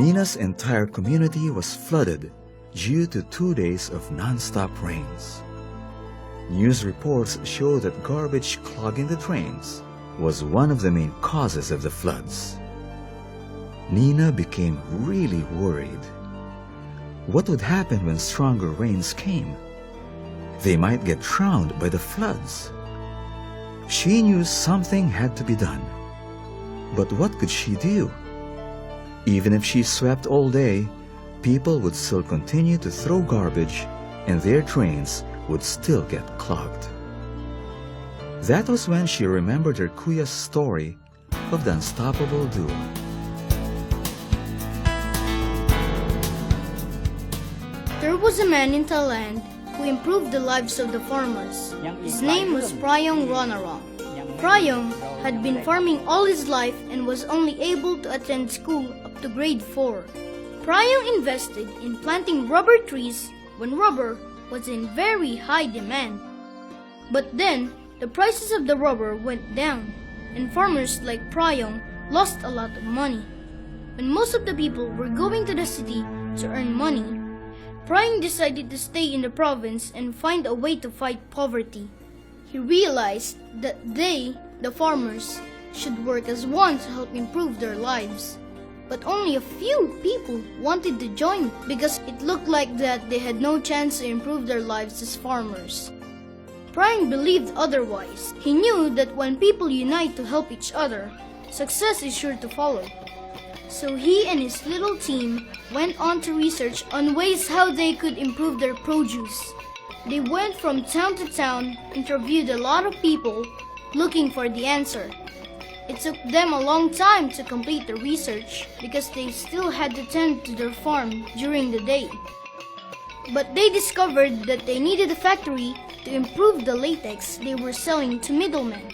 Nina's entire community was flooded due to 2 days of non-stop rains. News reports show that garbage clogging the drains was one of the main causes of the floods. Nina became really worried. What would happen when stronger rains came? They might get drowned by the floods. She knew something had to be done. But what could she do? Even if she swept all day, people would still continue to throw garbage and their drains would still get clogged. That was when she remembered her kuya's story of the unstoppable duo. There was a man in Thailand who improved the lives of the farmers. His name was Prayong Ronarong. Prayong had been farming all his life and was only able to attend school up to grade 4. Prayong invested in planting rubber trees when rubber was in very high demand. But then, the prices of the rubber went down, and farmers like Prayong lost a lot of money. When most of the people were going to the city to earn money, Prayong decided to stay in the province and find a way to fight poverty. He realized that they, the farmers, should work as one to help improve their lives. But only a few people wanted to join because it looked like that they had no chance to improve their lives as farmers. Prayong believed otherwise. He knew that when people unite to help each other, success is sure to follow. So he and his little team went on to research on ways how they could improve their produce. They went from town to town, interviewed a lot of people, looking for the answer. It took them a long time to complete the research because they still had to tend to their farm during the day. But they discovered that they needed a factory to improve the latex they were selling to middlemen.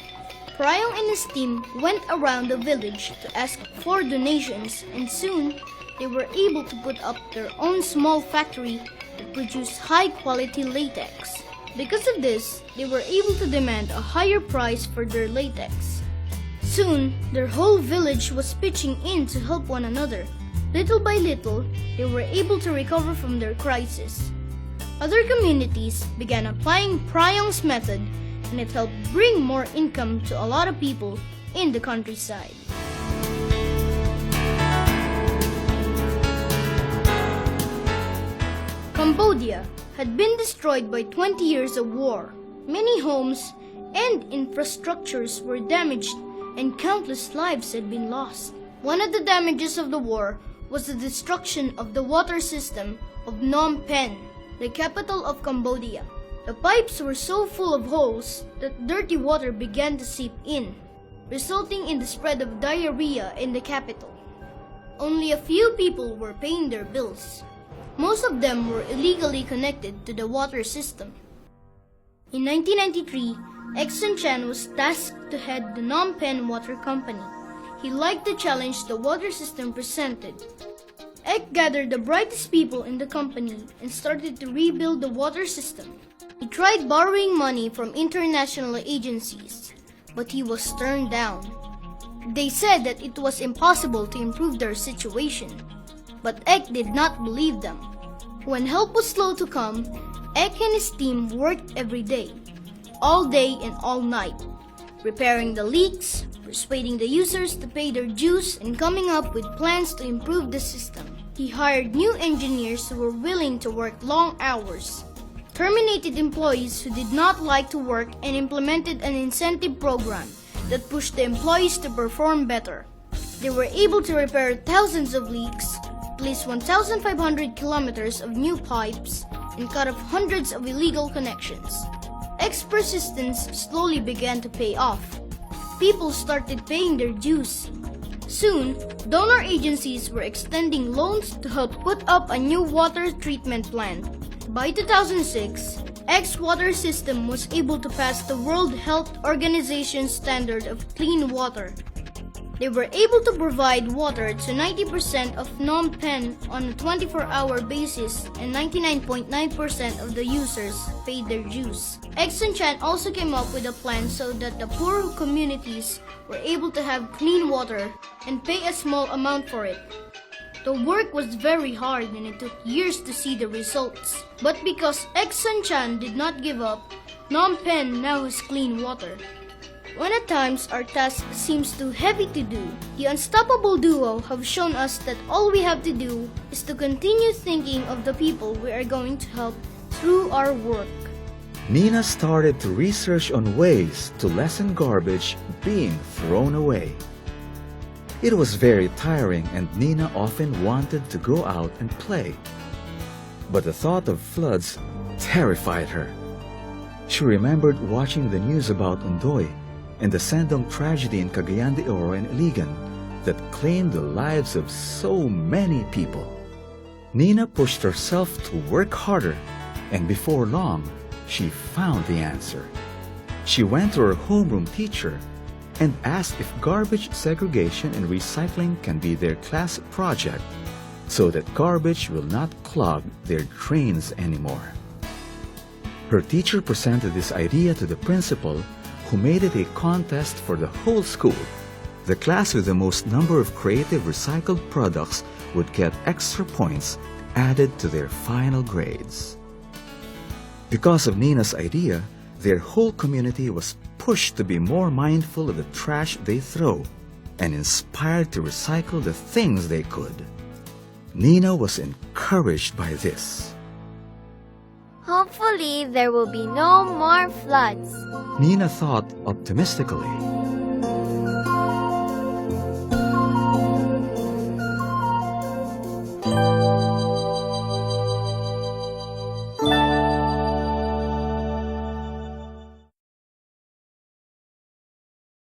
Prayong and his team went around the village to ask for donations, and soon they were able to put up their own small factory that produced high-quality latex. Because of this, they were able to demand a higher price for their latex. Soon, their whole village was pitching in to help one another. Little by little, they were able to recover from their crisis. Other communities began applying Prayong's method, and it helped bring more income to a lot of people in the countryside. Cambodia had been destroyed by 20 years of war. Many homes and infrastructures were damaged, and countless lives had been lost. One of the damages of the war was the destruction of the water system of Phnom Penh, the capital of Cambodia. The pipes were so full of holes that dirty water began to seep in, resulting in the spread of diarrhea in the capital. Only a few people were paying their bills. Most of them were illegally connected to the water system. In 1993, Ek Sun Chan was tasked to head the Phnom Penh Water Company. He liked the challenge the water system presented. Ek gathered the brightest people in the company and started to rebuild the water system. He tried borrowing money from international agencies, but he was turned down. They said that it was impossible to improve their situation, but Ek did not believe them. When help was slow to come, Ek and his team worked every day, all day and all night, repairing the leaks, persuading the users to pay their dues, and coming up with plans to improve the system. He hired new engineers who were willing to work long hours, terminated employees who did not like to work, and implemented an incentive program that pushed the employees to perform better. They were able to repair thousands of leaks, place 1,500 kilometers of new pipes, and cut off hundreds of illegal connections. Ek's persistence slowly began to pay off. People started paying their dues. Soon, donor agencies were extending loans to help put up a new water treatment plant. By 2006, Ek's water system was able to pass the World Health Organization standard of clean water. They were able to provide water to 90% of Phnom Penh on a 24-hour basis, and 99.9% of the users paid their dues. Ek Sun Chan also came up with a plan so that the poor communities were able to have clean water and pay a small amount for it. The work was very hard and it took years to see the results. But because Eksan Chan did not give up, Phnom Penh now has clean water. When at times our task seems too heavy to do, the unstoppable duo have shown us that all we have to do is to continue thinking of the people we are going to help through our work. Nina started to research on ways to lessen garbage being thrown away. It was very tiring and Nina often wanted to go out and play. But the thought of floods terrified her. She remembered watching the news about Ondoy and the Sendong tragedy in Cagayan de Oro and Iligan that claimed the lives of so many people. Nina pushed herself to work harder, and before long, she found the answer. She went to her homeroom teacher and asked if garbage segregation and recycling can be their class project so that garbage will not clog their drains anymore. Her teacher presented this idea to the principal, who made it a contest for the whole school. The class with the most number of creative recycled products would get extra points added to their final grades. Because of Nina's idea, their whole community was pushed to be more mindful of the trash they throw and inspired to recycle the things they could. Nina was encouraged by this. Hopefully, there will be no more floods. Nina thought optimistically.